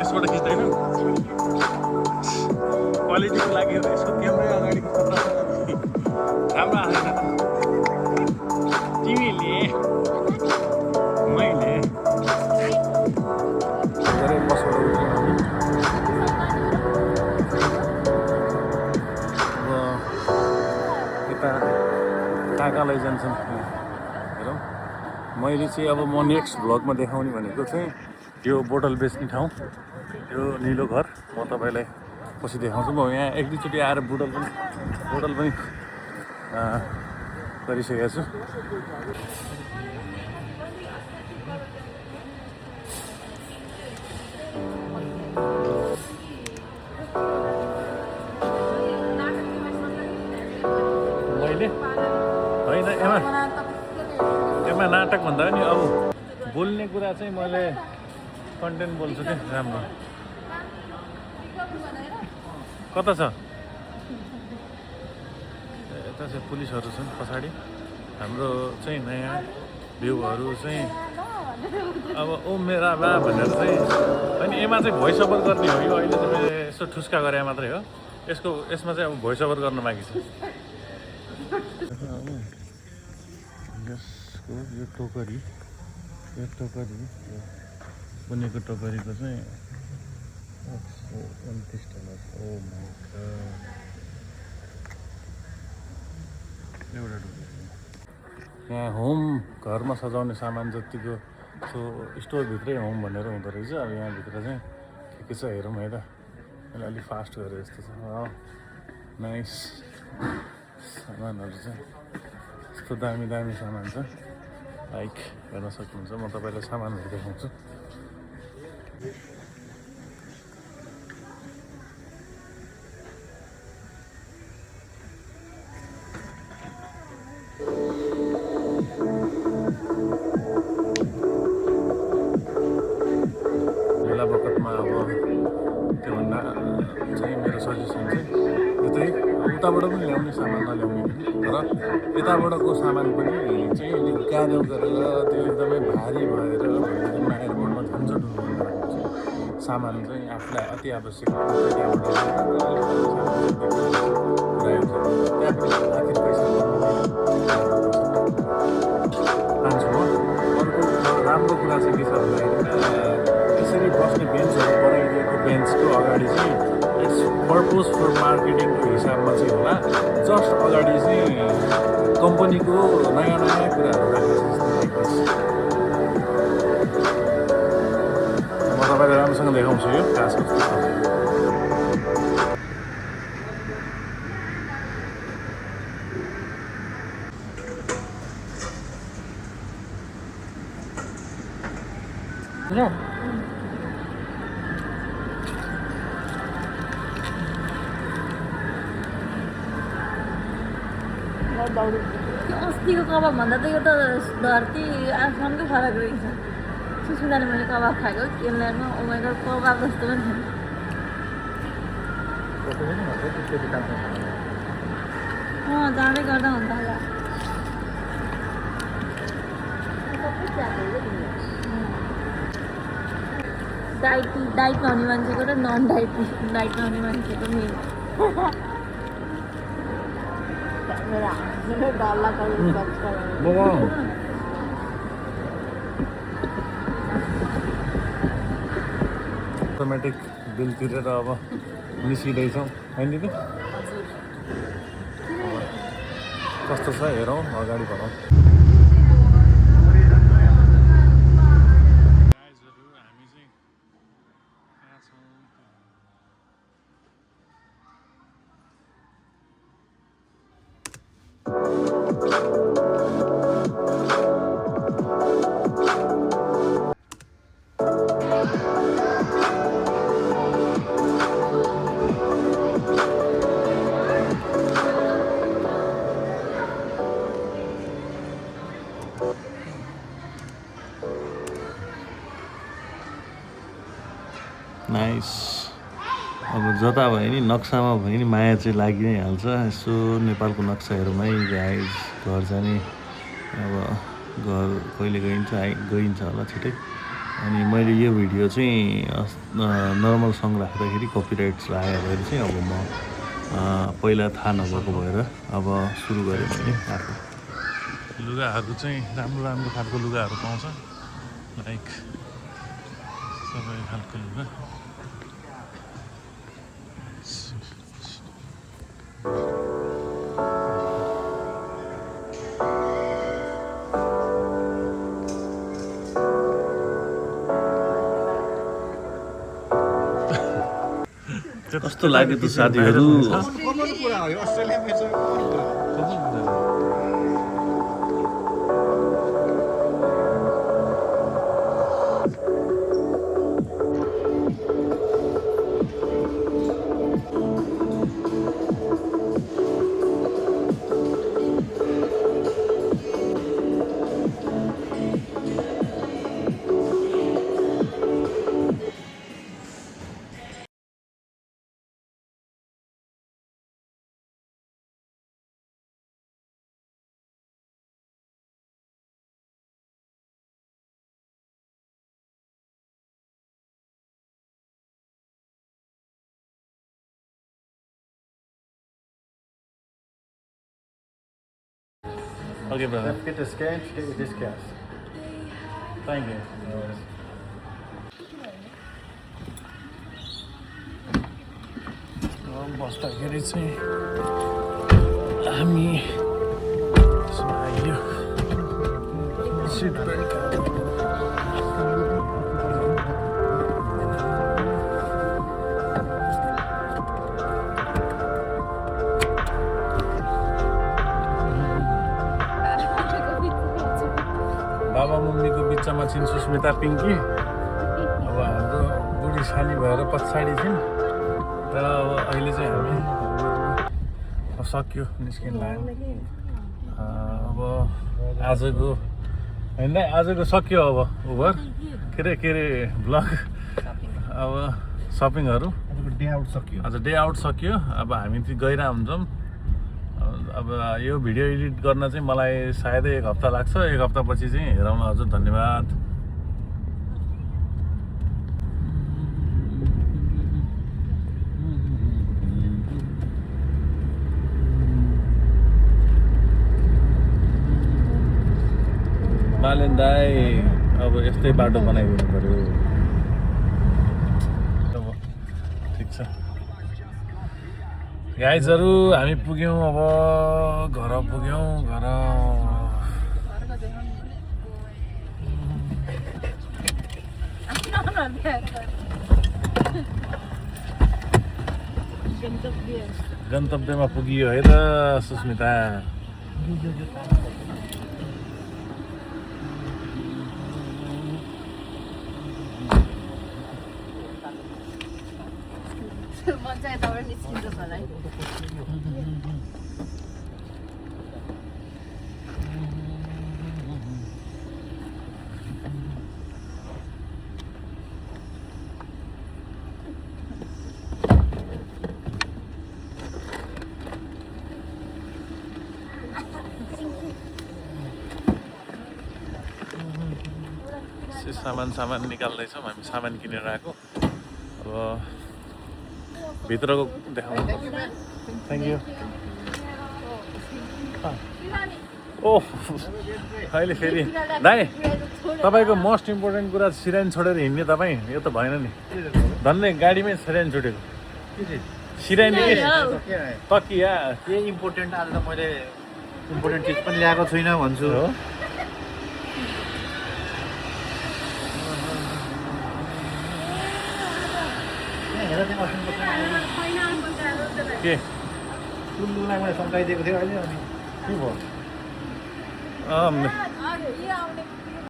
यसबाट खिच्दैन क्वालिटीको लागि यसको क्यामेरा अगाडि राम्रो आएन तिमीले मैले धेरै पसलहरू यता कहाँ लैजान्छन् हेरौँ मैले चाहिँ अब म नेक्स्ट भ्लगमा देखाउने भनेको चाहिँ यो बोतल बेच्ने ठाउँ यो निलो घर म तपाईँलाई पछि देखाउँछु म यहाँ एक दुईचोटि आएर बोतल पनि गरिसकेको छु मैले होइन एमा नाटक भन्दा नि अब बोल्ने कुरा चाहिँ मैले कन्टेन्ट बोल्छु कि राम्रो कता छ यता चाहिँ पुलिसहरू छन् पछाडि हाम्रो चाहिँ नयाँ भ्यूहरू चाहिँ अब ओ मेरा बा भनेर चाहिँ होइन एमा चाहिँ भोइस ओभर गर्ने हो यो अहिले चाहिँ मैले यसो ठुस्का गरे मात्रै हो यसमा चाहिँ अब भोइस ओभर गर्न बाँकी छ यसको यो टोकरी बुनेको टोकरीको चाहिँ 129 डलर ओ माई गॉड एउटा टोकरी यहाँ होम घरमा सजाउने सामान जतिको सो स्टोरभित्रै होम भनेर हुँदो रहेछ अब यहाँभित्र चाहिँ के छ हेरौँ है त मैले अलिक फास्ट गरेँ जस्तो छ नाइस सामानहरू चाहिँ यस्तो दामी सामान छ लाइक हेर्न सक्नुहुन्छ म तपाईँलाई सामानहरू देखाउँछु बेला बखतमा अब त्योभन्दा चाहिँ मेरो सजेसन चाहिँ यतै उताबाट पनि ल्याउने सामान नल्याउने तर यताबाटको सामान पनि चाहिँ गाह्रो गरेर त्यो एकदमै भारी भएर भोलिदिनमा एयरपोर्टमा झन्झट हुने सामान चाहिँ आफूलाई अति आवश्यक त्यहाँबाट त्यहाँ पनि आखिर पैसा मान्छु म अर्को राम्रो कुरा चाहिँ के छ भन्दाखेरि यसरी बस्ने बेन्चहरू बनाइदिएको बेन्चको अगाडि चाहिँ इट्स पर्पोज फर मार्केटिङको हिसाबमा चाहिँ होला जस्ट अगाडि चाहिँ कम्पनीको नयाँ कुराहरू राखेको छ म तपाईँलाई राम्रोसँग देखाउँछु यो खास कस्तो छ अस्तिको कबाब भन्दा त यो त धरती आसमानकै फरक रहेछ सुसुनाले मैले कबाब खाएको केलामा उमेर कबाब जस्तो पनि थिएन जाँदै गर्दा हुन्छ होला डाइट नहुने मान्छेको र नन डाइट नहुने मान्छेको मेन अटोमेटिक बिल तिरेर अब निस्किँदैछौँ होइन दिदी कस्तो छ हेरौँ अगाडि बढाउँ नाइस अब जता भए नि नक्सामा भए नि माया चाहिँ लागि नै हाल्छ। यसो नेपालको नक्साहरूमै गाइज घर जाने अब घर कहिले गइन्छ होला छिटै। अनि मैले यो भिडियो चाहिँ नर्मल सङ राख्दाखेरि कपिराइट्स आयो भएर चाहिँ अब म पहिला थाहा नभएको भएर अब सुरु गरेँ मैले आफू। लुगाहरू चाहिँ राम्रो राम्रो खालको लुगाहरू पाउँछ, लाइक सबै खालको लुगा। कस्तो लाग्यो त साथीहरू? Okay, brother. Let's get the scan to get your discounts. Thank you. बस्दाखेरि चाहिँ हामी आइयो सिट बेल्ट बाबा मम्मीको बिचमा छिन् सुस्मिता पिङ्की। अब हाम्रो बुढी साली भएर पछाडि छिन् र अब अहिले चाहिँ हामी सक्यो निस्किन लाग्यो। अब आजको होइन आजको सक्यो अब उबर के अरे ब्लग। अब सपिङहरू डे आउट सक्यो। आज डे आउट सक्यो। अब हामी चाहिँ गइरह हुन्छौँ। अब यो भिडियो एडिट गर्न चाहिँ मलाई सायदै 1 हप्ता लाग्छ। 1 हप्तापछि चाहिँ हेरौँ न। हजुर धन्यवाद। मालेन दाई अब यस्तै बाटो बनाइदिनु पर्यो। अब ठिक छ गाइजहरू, हामी पुग्यौँ। अब घर पुग्यौँ। घर गन्तव्यमा पुगियो है त सुस्मिता। पञ्चायतबाट निस्किन्छ होला है। सामान निकाल्दैछौँ हामी। सामान किनेर आएको। अब भित्रको देखाउनु। Thank you. ओह अहिले फेरि दाइ तपाईँको मोस्ट इम्पोर्टेन्ट कुरा सिराइन छोडेर हिँड्ने तपाईँ। यो त भएन नि। धन्य गाडीमै सिराइन छुटेको। सिराइन तकिया के इम्पोर्टेन्ट आज त मैले इम्पोर्टेन्ट चिज पनि ल्याएको छुइनँ भन्छु। हो के टुल्लुलाई मैले सम्झाइदिएको थियो अहिले। अनि के भयो?